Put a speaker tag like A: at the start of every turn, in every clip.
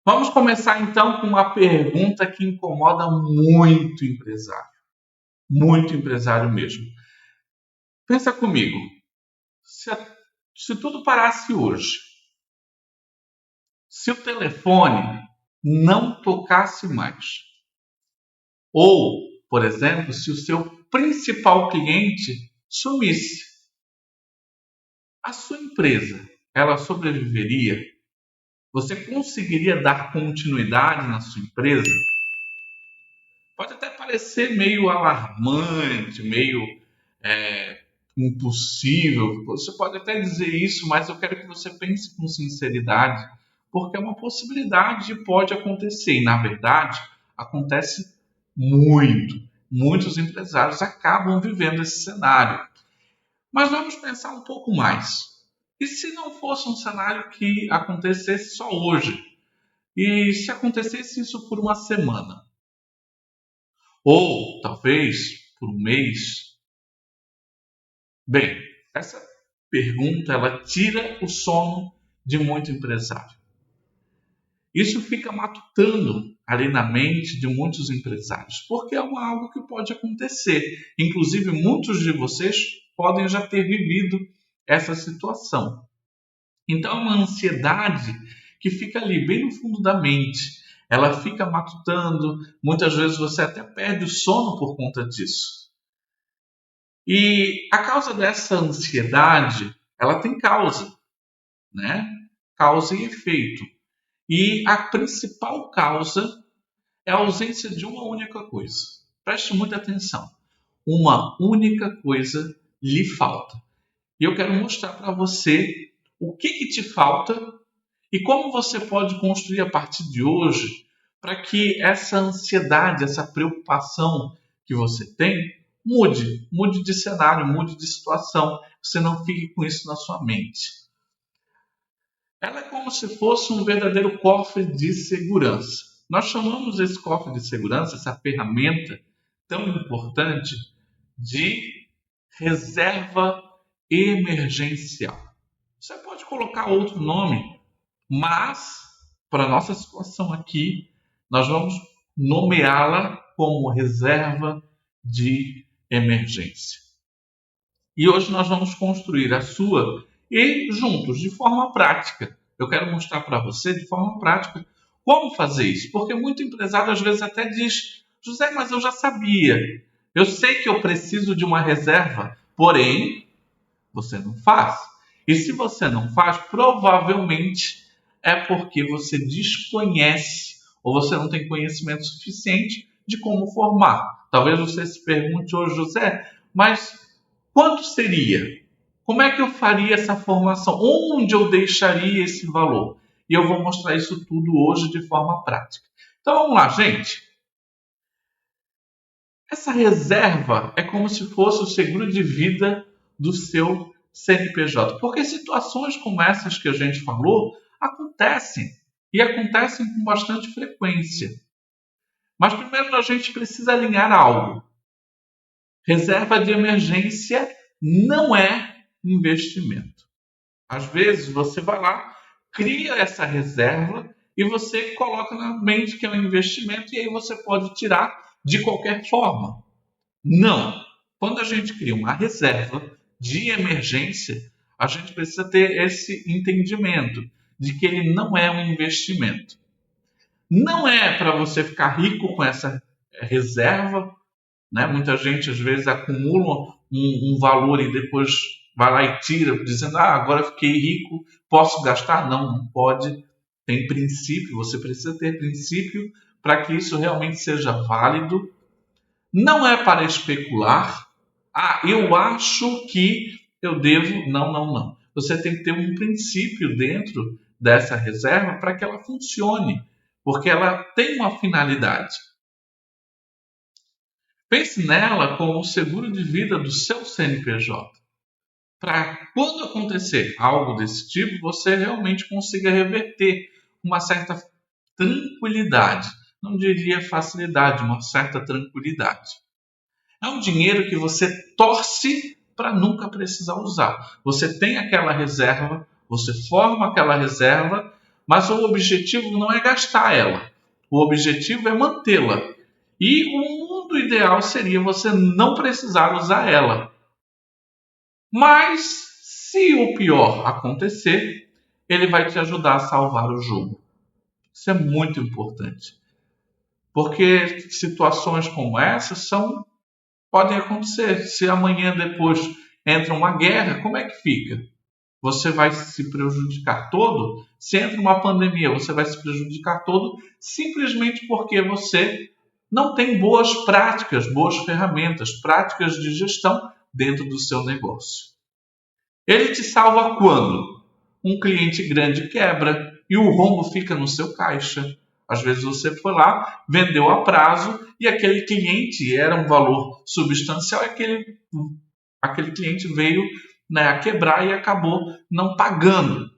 A: Vamos começar então com uma pergunta que incomoda muito empresário mesmo. Pensa comigo, se, se tudo parasse hoje, se o telefone não tocasse mais, ou, por exemplo, se o seu principal cliente sumisse, a sua empresa, ela sobreviveria? Você conseguiria dar continuidade na sua empresa? Pode até parecer meio alarmante, meio impossível. Você pode até dizer isso, mas eu quero que você pense com sinceridade, porque é uma possibilidade e pode acontecer. E, na verdade, acontece muito. Muitos empresários acabam vivendo esse cenário. Mas vamos pensar um pouco mais. E se não fosse um cenário que acontecesse só hoje? E se acontecesse isso por uma semana? Ou talvez por um mês? Bem, essa pergunta ela tira o sono de muito empresário. Isso fica matutando ali na mente de muitos empresários, porque é algo que pode acontecer. Inclusive, muitos de vocês podem já ter vivido essa situação. Então, é uma ansiedade que fica ali, bem no fundo da mente. Ela fica matutando, muitas vezes você até perde o sono por conta disso. E a causa dessa ansiedade, ela tem causa, né? Causa e efeito. E a principal causa é a ausência de uma única coisa. Preste muita atenção. Uma única coisa lhe falta. E eu quero mostrar para você o que te falta e como você pode construir a partir de hoje para que essa ansiedade, essa preocupação que você tem, mude de cenário, mude de situação. Você não fique com isso na sua mente. Ela é como se fosse um verdadeiro cofre de segurança. Nós chamamos esse cofre de segurança, essa ferramenta tão importante, de reserva emergencial. Você pode colocar outro nome, mas para a nossa situação aqui, nós vamos nomeá-la como reserva de emergência. E hoje nós vamos construir a sua e juntos, de forma prática. Eu quero mostrar para você, de forma prática, como fazer isso. Porque muito empresário às vezes até diz: José, mas eu já sabia. Eu sei que eu preciso de uma reserva, porém, você não faz. E se você não faz, provavelmente é porque você desconhece ou você não tem conhecimento suficiente de como formar. Talvez você se pergunte hoje, José, mas quanto seria? Como é que eu faria essa formação? Onde eu deixaria esse valor? E eu vou mostrar isso tudo hoje de forma prática. Então vamos lá, gente. Essa reserva é como se fosse o seguro de vida do seu CNPJ. Porque situações como essas que a gente falou acontecem. E acontecem com bastante frequência. Mas primeiro a gente precisa alinhar algo. Reserva de emergência não é investimento. Às vezes você vai lá, cria essa reserva e você coloca na mente que é um investimento e aí você pode tirar de qualquer forma. Não. Quando a gente cria uma reserva de emergência, a gente precisa ter esse entendimento de que ele não é um investimento. Não é para você ficar rico com essa reserva, né? Muita gente às vezes acumula um valor e depois vai lá e tira, dizendo: agora fiquei rico, posso gastar? Não, não pode. Tem princípio, você precisa ter princípio para que isso realmente seja válido. Não é para especular. Eu acho que eu devo. Não, não, não. Você tem que ter um princípio dentro dessa reserva para que ela funcione, porque ela tem uma finalidade. Pense nela como o seguro de vida do seu CNPJ. Para quando acontecer algo desse tipo, você realmente consiga reverter uma certa tranquilidade. Não diria facilidade, uma certa tranquilidade. É um dinheiro que você torce para nunca precisar usar. Você tem aquela reserva, você forma aquela reserva, mas o objetivo não é gastar ela. O objetivo é mantê-la. E o mundo ideal seria você não precisar usar ela. Mas, se o pior acontecer, ele vai te ajudar a salvar o jogo. Isso é muito importante. Porque situações como essas podem acontecer. Se amanhã depois entra uma guerra, como é que fica? Você vai se prejudicar todo? Se entra uma pandemia, você vai se prejudicar todo simplesmente porque você não tem boas práticas, boas ferramentas, práticas de gestão dentro do seu negócio. Ele te salva quando um cliente grande quebra e o rombo fica no seu caixa. Às vezes você foi lá, vendeu a prazo e aquele cliente era um valor substancial e aquele cliente veio, né, a quebrar e acabou não pagando.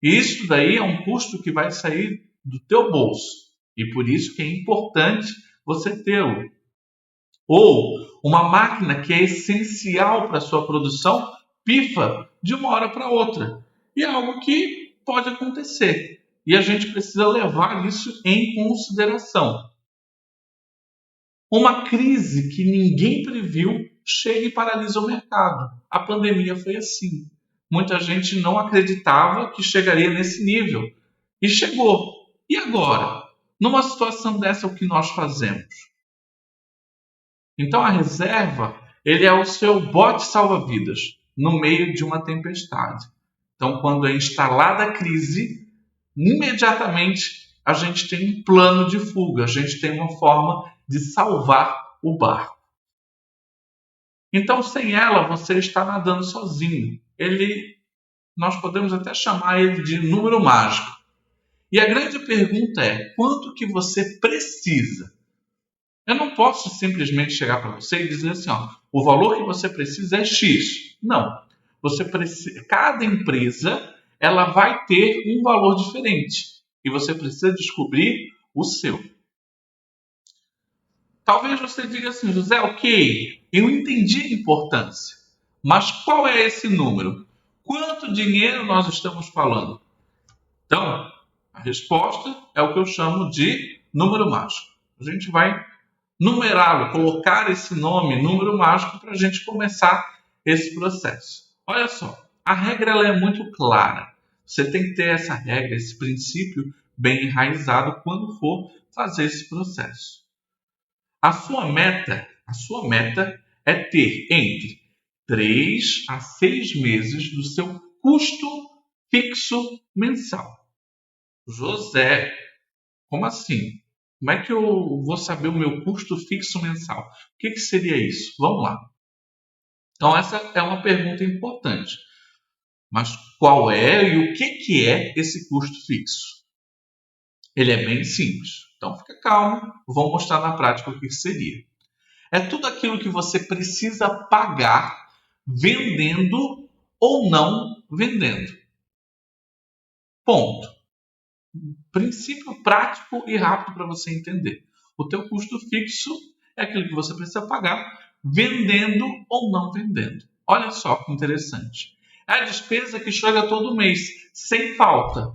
A: E isso daí é um custo que vai sair do teu bolso. E por isso que é importante você tê-lo. Ou uma máquina que é essencial para a sua produção pifa de uma hora para outra. E é algo que pode acontecer. E a gente precisa levar isso em consideração. Uma crise que ninguém previu chega e paralisa o mercado. A pandemia foi assim. Muita gente não acreditava que chegaria nesse nível. E chegou. E agora? Numa situação dessa, o que nós fazemos? Então a reserva, ele é o seu bote salva-vidas no meio de uma tempestade. Então quando é instalada a crise, imediatamente a gente tem um plano de fuga, a gente tem uma forma de salvar o barco. Então sem ela você está nadando sozinho. Nós podemos até chamar ele de número mágico. E a grande pergunta é, quanto que você precisa? Eu não posso simplesmente chegar para você e dizer assim, ó, o valor que você precisa é X. Não. Cada empresa ela vai ter um valor diferente e você precisa descobrir o seu. Talvez você diga assim, José, ok, eu entendi a importância, mas qual é esse número? Quanto dinheiro nós estamos falando? Então, a resposta é o que eu chamo de número mágico. A gente vai numerá-lo, colocar esse nome, número mágico, para a gente começar esse processo. Olha só, a regra ela é muito clara. Você tem que ter essa regra, esse princípio bem enraizado quando for fazer esse processo. A sua meta é ter entre 3 a 6 meses do seu custo fixo mensal. José, como assim? Como é que eu vou saber o meu custo fixo mensal? O que seria isso? Vamos lá. Então, essa é uma pergunta importante. Mas qual é e o que é esse custo fixo? Ele é bem simples. Então, fica calmo. Vou mostrar na prática o que seria. É tudo aquilo que você precisa pagar vendendo ou não vendendo. Ponto. Princípio prático e rápido para você entender. O teu custo fixo é aquilo que você precisa pagar vendendo ou não vendendo. Olha só que interessante. É a despesa que chega todo mês, sem falta.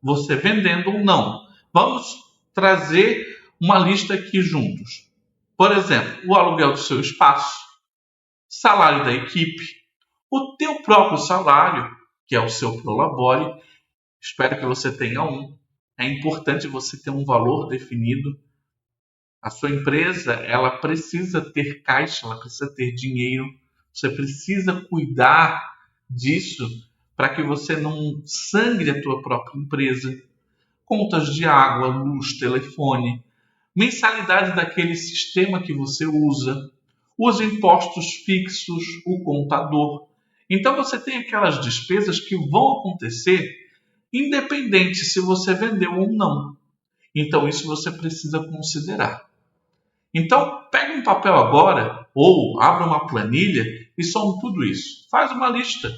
A: Você vendendo ou não. Vamos trazer uma lista aqui juntos. Por exemplo, o aluguel do seu espaço, salário da equipe, o teu próprio salário, que é o seu Prolabore. Espero que você tenha um. É importante você ter um valor definido. A sua empresa, ela precisa ter caixa, ela precisa ter dinheiro. Você precisa cuidar disso para que você não sangre a tua própria empresa. Contas de água, luz, telefone, mensalidade daquele sistema que você usa, os impostos fixos, o contador. Então você tem aquelas despesas que vão acontecer independente se você vendeu ou não. Então isso você precisa considerar. Então pega um papel agora ou abra uma planilha e soma tudo isso. Faz uma lista.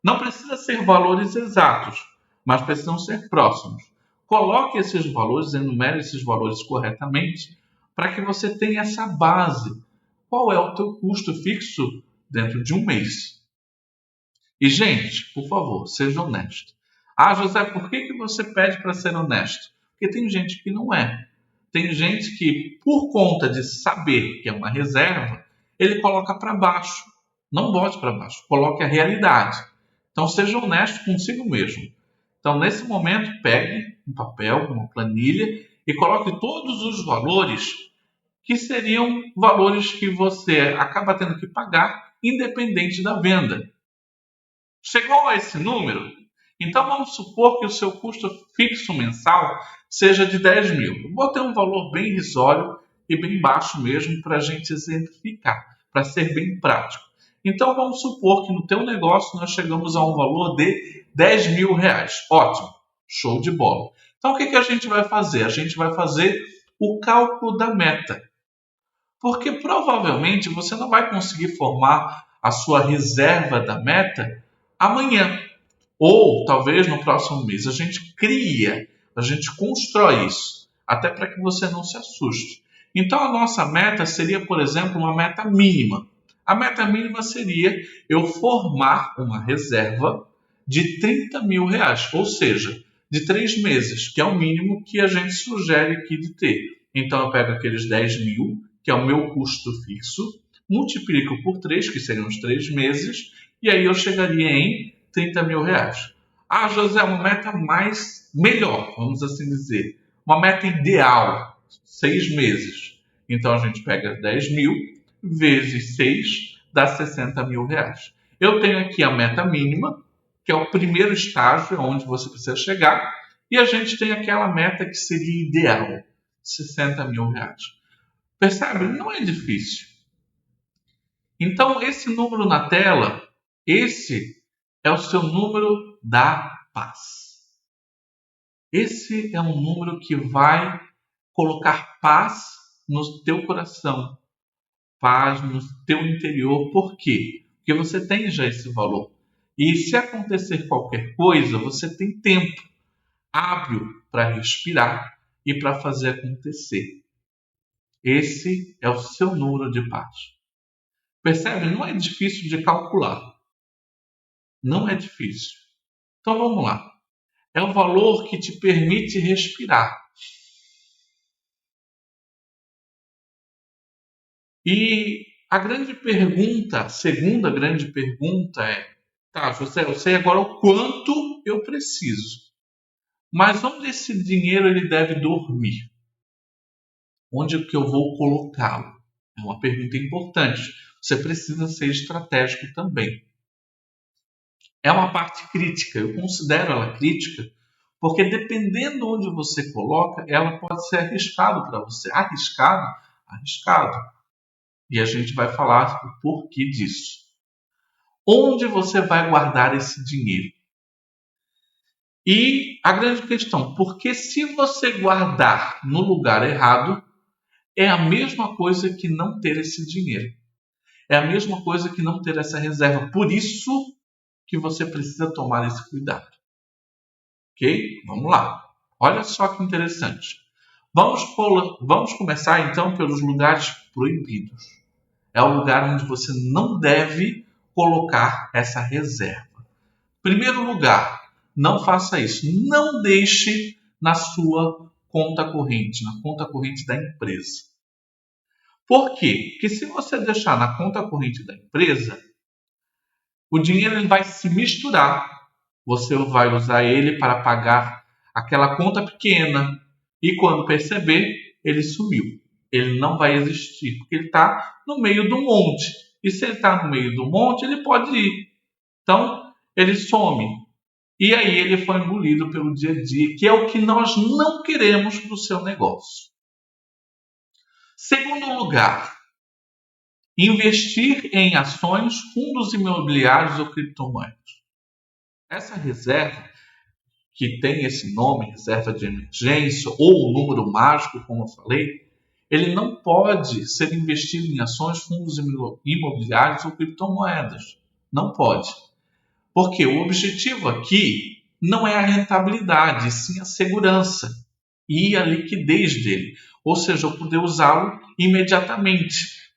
A: Não precisa ser valores exatos, mas precisam ser próximos. Coloque esses valores, enumere esses valores corretamente para que você tenha essa base. Qual é o teu custo fixo dentro de um mês? E, gente, por favor, seja honesto. Ah, José, por que você pede para ser honesto? Porque tem gente que não é. Tem gente que, por conta de saber que é uma reserva, ele coloca para baixo. Não bote para baixo, coloque a realidade. Então, seja honesto consigo mesmo. Então, nesse momento, pegue um papel, uma planilha e coloque todos os valores que seriam valores que você acaba tendo que pagar independente da venda. Chegou a esse número? Então vamos supor que o seu custo fixo mensal seja de 10 mil. Eu botei um valor bem irrisório e bem baixo mesmo para a gente exemplificar, para ser bem prático. Então vamos supor que no teu negócio nós chegamos a um valor de 10 mil reais. Ótimo, show de bola. Então o que a gente vai fazer? A gente vai fazer o cálculo da meta. Porque provavelmente você não vai conseguir formar a sua reserva da meta amanhã. Ou talvez no próximo mês. A gente cria, a gente constrói isso, até para que você não se assuste. Então a nossa meta seria, por exemplo, uma meta mínima. A meta mínima seria eu formar uma reserva de 30 mil reais, ou seja, de 3 meses, que é o mínimo que a gente sugere aqui de ter. Então eu pego aqueles 10 mil, que é o meu custo fixo, multiplico por 3, que seriam os 3 meses, e aí eu chegaria em 30 mil reais. Ah, José, uma meta melhor, vamos assim dizer. Uma meta ideal, 6 meses. Então a gente pega 10 mil vezes 6, dá 60 mil reais. Eu tenho aqui a meta mínima, que é o primeiro estágio onde você precisa chegar, e a gente tem aquela meta que seria ideal, 60 mil reais. Percebe? Não é difícil. Então, esse número na tela, esse é o seu número da paz. Esse é um número que vai colocar paz no teu coração, paz no teu interior. Por quê? Porque você tem já esse valor. E se acontecer qualquer coisa, você tem tempo hábil para respirar e para fazer acontecer. Esse é o seu número de paz. Percebe? Não é difícil de calcular. Não é difícil. Então vamos lá. É o valor que te permite respirar. E a grande pergunta, a segunda grande pergunta é: tá, José, eu sei agora o quanto eu preciso, mas onde esse dinheiro ele deve dormir? Onde é que eu vou colocá-lo? É uma pergunta importante. Você precisa ser estratégico também. É uma parte crítica, eu considero ela crítica, porque dependendo onde você coloca, ela pode ser arriscado para você. Arriscado? Arriscado. E a gente vai falar o porquê disso. Onde você vai guardar esse dinheiro? E a grande questão, porque se você guardar no lugar errado, é a mesma coisa que não ter esse dinheiro. É a mesma coisa que não ter essa reserva. Por isso que você precisa tomar esse cuidado. Ok? Vamos lá. Olha só que interessante. Vamos começar então pelos lugares proibidos. É o lugar onde você não deve colocar essa reserva. Primeiro lugar, não faça isso. Não deixe na sua conta corrente, na conta corrente da empresa. Por quê? Porque se você deixar na conta corrente da empresa, o dinheiro ele vai se misturar. Você vai usar ele para pagar aquela conta pequena. E quando perceber, ele sumiu. Ele não vai existir, porque ele está no meio do monte. E se ele está no meio do monte, ele pode ir. Então, ele some. E aí ele foi engolido pelo dia a dia, que é o que nós não queremos para o seu negócio. Segundo lugar, investir em ações, fundos imobiliários ou criptomoedas. Essa reserva, que tem esse nome, reserva de emergência, ou o número mágico, como eu falei, ele não pode ser investido em ações, fundos imobiliários ou criptomoedas. Não pode. Porque o objetivo aqui não é a rentabilidade, sim a segurança e a liquidez dele. Ou seja, eu poder usá-lo imediatamente.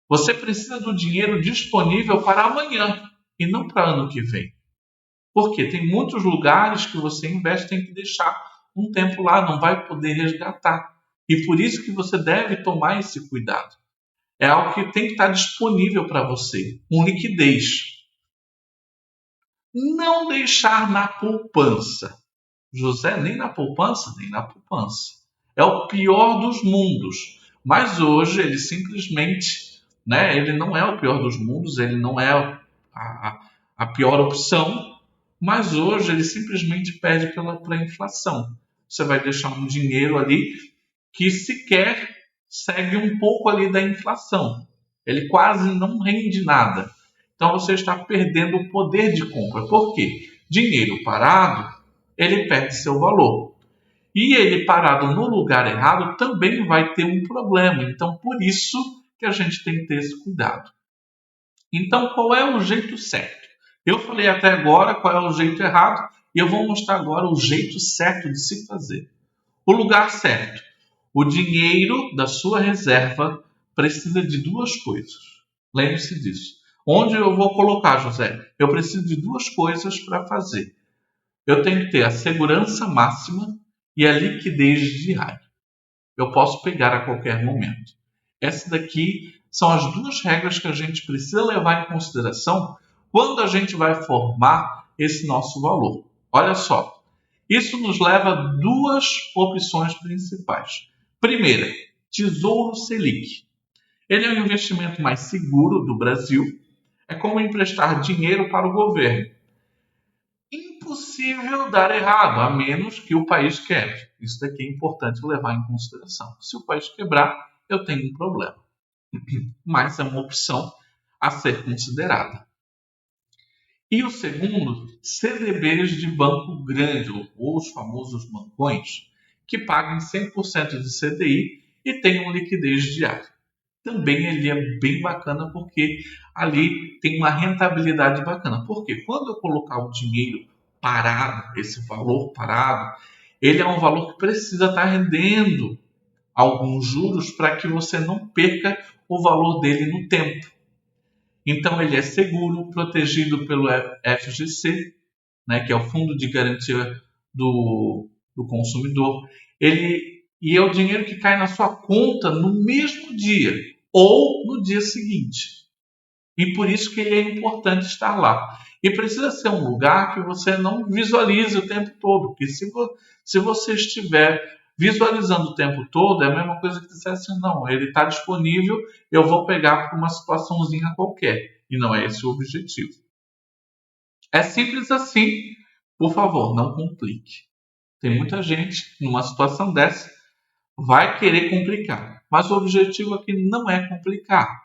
A: Você precisa do dinheiro disponível para amanhã e não para ano que vem. Porque tem muitos lugares que você investe, tem que deixar um tempo lá, não vai poder resgatar. E por isso que você deve tomar esse cuidado. É algo que tem que estar disponível para você, com liquidez. Não deixar na poupança. José, nem na poupança, nem na poupança. É o pior dos mundos. Mas hoje ele simplesmente, ele não é o pior dos mundos, ele não é a pior opção, mas hoje ele simplesmente perde para a inflação. Você vai deixar um dinheiro ali que sequer segue um pouco ali da inflação. Ele quase não rende nada. Então você está perdendo o poder de compra. Por quê? Dinheiro parado, ele perde seu valor. E ele parado no lugar errado também vai ter um problema. Então por isso que a gente tem que ter esse cuidado. Então qual é o jeito certo? Eu falei até agora qual é o jeito errado e eu vou mostrar agora o jeito certo de se fazer. O lugar certo. O dinheiro da sua reserva precisa de duas coisas. Lembre-se disso. Onde eu vou colocar, José? Eu preciso de duas coisas para fazer. Eu tenho que ter a segurança máxima e a liquidez diária. Eu posso pegar a qualquer momento. Essas daqui são as duas regras que a gente precisa levar em consideração quando a gente vai formar esse nosso valor. Olha só, isso nos leva a duas opções principais. Primeira, Tesouro Selic. Ele é o investimento mais seguro do Brasil. É como emprestar dinheiro para o governo. Impossível dar errado, a menos que o país quebre. Isso daqui é importante levar em consideração. Se o país quebrar, eu tenho um problema. Mas é uma opção a ser considerada. E o segundo, CDBs de banco grande, ou os famosos bancões, que pagam 100% de CDI e têm uma liquidez diária. Também ele é bem bacana porque ali tem uma rentabilidade bacana. Porque quando eu colocar o dinheiro parado, esse valor parado, ele é um valor que precisa estar rendendo alguns juros para que você não perca o valor dele no tempo. Então ele é seguro, protegido pelo FGC, que é o Fundo de Garantia do Consumidor. E é o dinheiro que cai na sua conta no mesmo dia ou no dia seguinte. E por isso que ele é importante estar lá. E precisa ser um lugar que você não visualize o tempo todo, porque se você estiver visualizando o tempo todo, é a mesma coisa que dissesse, não, ele está disponível, eu vou pegar por uma situaçãozinha qualquer. E não é esse o objetivo. É simples assim, por favor, não complique. Tem muita gente numa situação dessa vai querer complicar, mas o objetivo aqui não é complicar.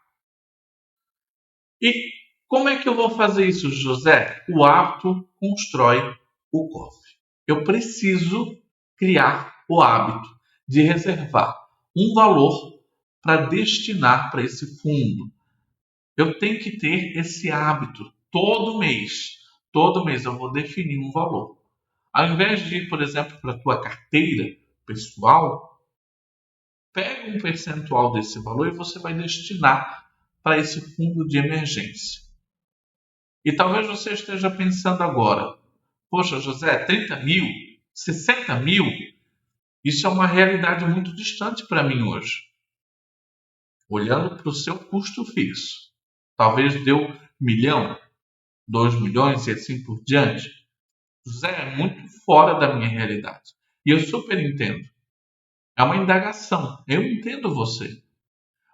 A: E como é que eu vou fazer isso, José? O hábito constrói o cofre. Eu preciso criar o hábito de reservar um valor para destinar para esse fundo. Eu tenho que ter esse hábito todo mês. Todo mês eu vou definir um valor. Ao invés de ir, por exemplo, para a tua carteira pessoal, pega um percentual desse valor e você vai destinar para esse fundo de emergência. E talvez você esteja pensando agora, poxa, José, 30 mil, 60 mil, isso é uma realidade muito distante para mim hoje. Olhando para o seu custo fixo, talvez deu 1 milhão, 2 milhões e assim por diante. José, é muito fora da minha realidade. E eu super entendo. É uma indagação. Eu entendo você.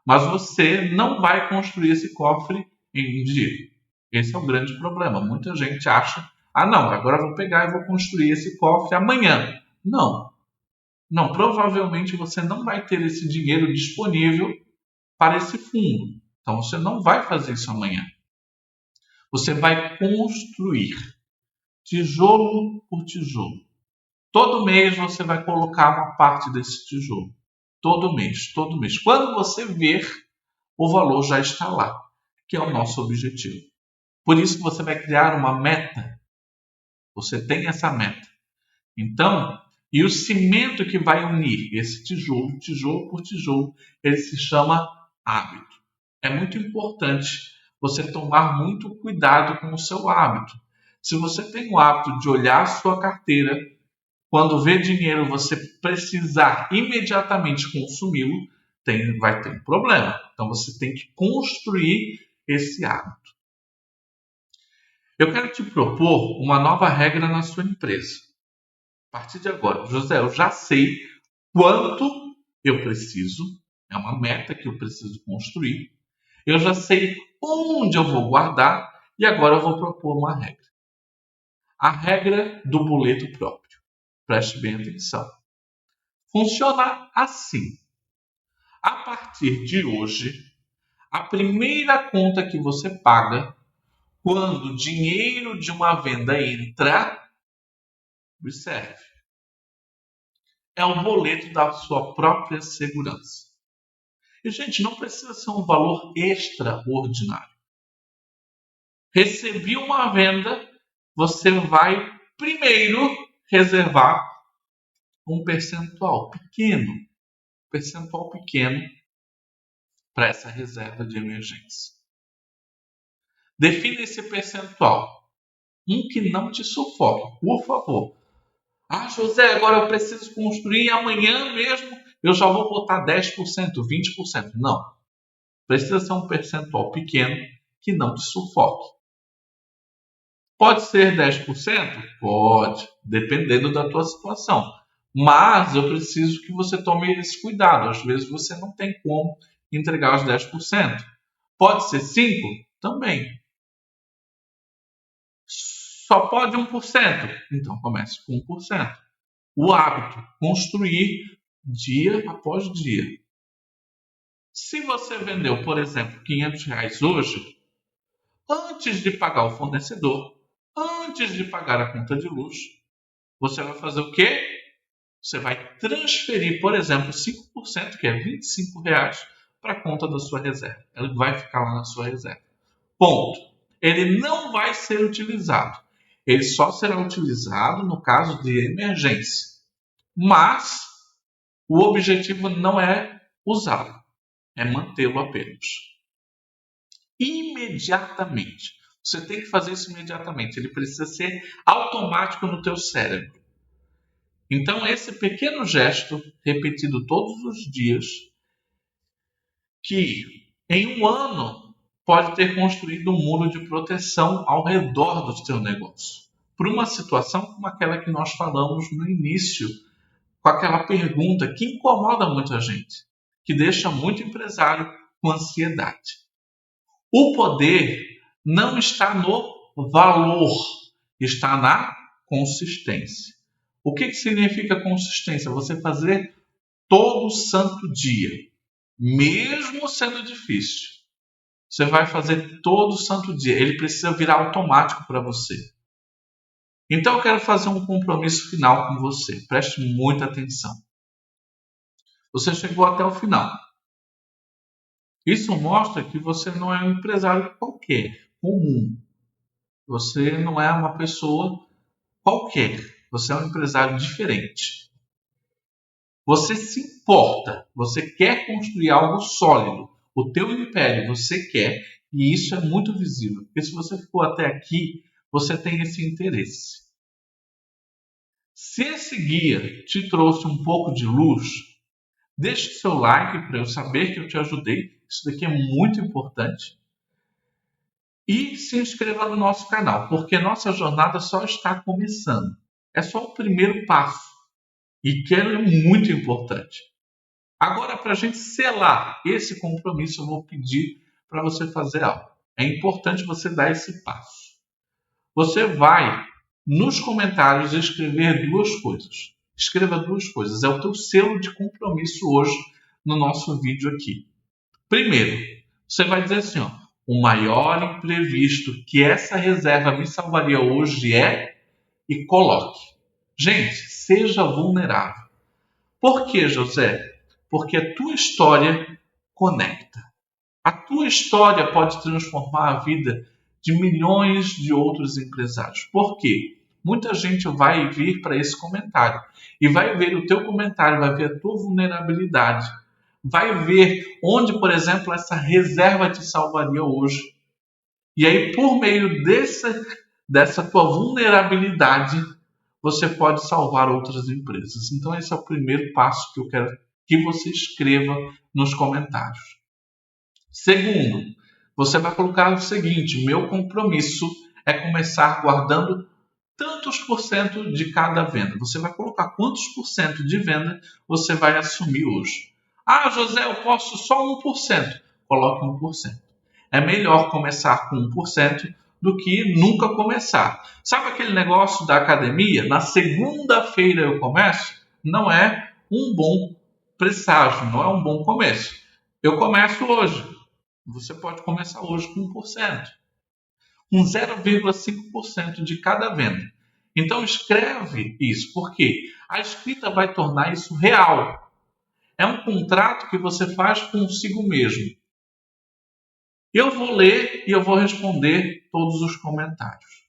A: Mas você não vai construir esse cofre em um dia. Esse é o grande problema. Muita gente acha, não, agora eu vou pegar e vou construir esse cofre amanhã. Não. Não, provavelmente você não vai ter esse dinheiro disponível para esse fundo. Então você não vai fazer isso amanhã. Você vai construir tijolo por tijolo. Todo mês você vai colocar uma parte desse tijolo. Todo mês, todo mês. Quando você ver, o valor já está lá, que é o nosso objetivo. Por isso que você vai criar uma meta. Você tem essa meta. Então, e o cimento que vai unir esse tijolo, tijolo por tijolo, ele se chama hábito. É muito importante você tomar muito cuidado com o seu hábito. Se você tem o hábito de olhar a sua carteira, quando vê dinheiro você precisar imediatamente consumi-lo, vai ter um problema. Então você tem que construir esse hábito. Eu quero te propor uma nova regra na sua empresa. A partir de agora, José, eu já sei quanto eu preciso, é uma meta que eu preciso construir. Eu já sei onde eu vou guardar e agora eu vou propor uma regra. A regra do boleto próprio. Preste bem atenção. Funciona assim. A partir de hoje, a primeira conta que você paga quando o dinheiro de uma venda entra, observe, é o boleto da sua própria segurança. E, gente, não precisa ser um valor extraordinário. Recebi uma venda, você vai primeiro reservar um percentual pequeno para essa reserva de emergência. Define esse percentual, um que não te sufoque, por favor. Ah, José, agora eu preciso construir amanhã mesmo, eu já vou botar 10%, 20%. Não, precisa ser um percentual pequeno que não te sufoque. Pode ser 10%? Pode, dependendo da tua situação. Mas eu preciso que você tome esse cuidado. Às vezes você não tem como entregar os 10%. Pode ser 5%? Também. Só pode 1%? Então comece com 1%. O hábito, construir dia após dia. Se você vendeu, por exemplo, R$500 hoje, antes de pagar o fornecedor, antes de pagar a conta de luz, você vai fazer o quê? Você vai transferir, por exemplo, 5%, que é R$25, para a conta da sua reserva. Ele vai ficar lá na sua reserva. Ponto. Ele não vai ser utilizado. Ele só será utilizado no caso de emergência. Mas o objetivo não é usá-lo, é mantê-lo apenas. Imediatamente. Você tem que fazer isso imediatamente. Ele precisa ser automático no teu cérebro. Então, esse pequeno gesto, repetido todos os dias, que em um ano pode ter construído um muro de proteção ao redor do teu negócio. Por uma situação como aquela que nós falamos no início, com aquela pergunta que incomoda muita gente, que deixa muito empresário com ansiedade. O poder não está no valor, está na consistência. O que significa consistência? Você fazer todo santo dia, mesmo sendo difícil. Você vai fazer todo santo dia. Ele precisa virar automático para você. Então eu quero fazer um compromisso final com você. Preste muita atenção. Você chegou até o final. Isso mostra que você não é um empresário qualquer, comum. Você não é uma pessoa qualquer. Você é um empresário diferente. Você se importa. Você quer construir algo sólido. O teu império você quer. E isso é muito visível. Porque se você ficou até aqui, você tem esse interesse. Se esse guia te trouxe um pouco de luz, deixe seu like para eu saber que eu te ajudei. Isso daqui é muito importante. E se inscreva no nosso canal, porque nossa jornada só está começando. É só o primeiro passo. E que é muito importante. Agora, para a gente selar esse compromisso, eu vou pedir para você fazer algo. É importante você dar esse passo. Você vai, nos comentários, escrever duas coisas. Escreva duas coisas. É o teu selo de compromisso hoje no nosso vídeo aqui. Primeiro, você vai dizer assim, ó, o maior imprevisto que essa reserva me salvaria hoje é... E coloque. Gente, seja vulnerável. Por que, José? Porque a tua história conecta. A tua história pode transformar a vida de milhões de outros empresários. Por quê? Muita gente vai vir para esse comentário e vai ver o teu comentário, vai ver a tua vulnerabilidade, vai ver onde, por exemplo, essa reserva te salvaria hoje. E aí, por meio dessa tua vulnerabilidade, você pode salvar outras empresas. Então, esse é o primeiro passo que eu quero que você escreva nos comentários. Segundo, você vai colocar o seguinte: meu compromisso é começar guardando tantos por cento de cada venda. Você vai colocar quantos por cento de venda você vai assumir hoje. Ah, José, eu posso só 1%. Coloque 1%. É melhor começar com 1% do que nunca começar. Sabe aquele negócio da academia? Na segunda-feira eu começo? Não é um bom presságio, não é um bom começo. Eu começo hoje. Você pode começar hoje com 1%, com 0,5% de cada venda. Então escreve isso, porque a escrita vai tornar isso real. É um contrato que você faz consigo mesmo. Eu vou ler e eu vou responder todos os comentários.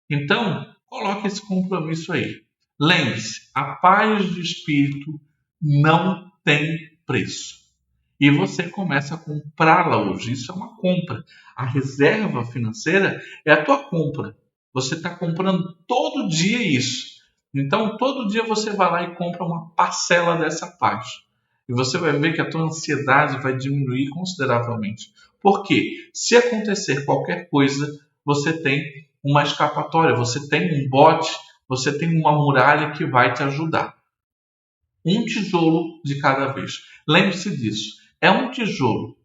A: Então, coloque esse compromisso aí. Lembre-se, a paz de espírito não tem preço. E você começa a comprá-la hoje. Isso é uma compra. A reserva financeira é a tua compra. Você está comprando todo dia isso. Então, todo dia você vai lá e compra uma parcela dessa paz. E você vai ver que a tua ansiedade vai diminuir consideravelmente. Por quê? Se acontecer qualquer coisa, você tem uma escapatória, você tem um bote, você tem uma muralha que vai te ajudar. Um tijolo de cada vez. Lembre-se disso. É um tijolo.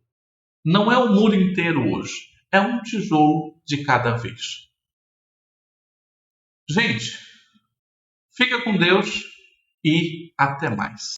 A: Não é o muro inteiro hoje. É um tijolo de cada vez. Gente, fica com Deus e até mais.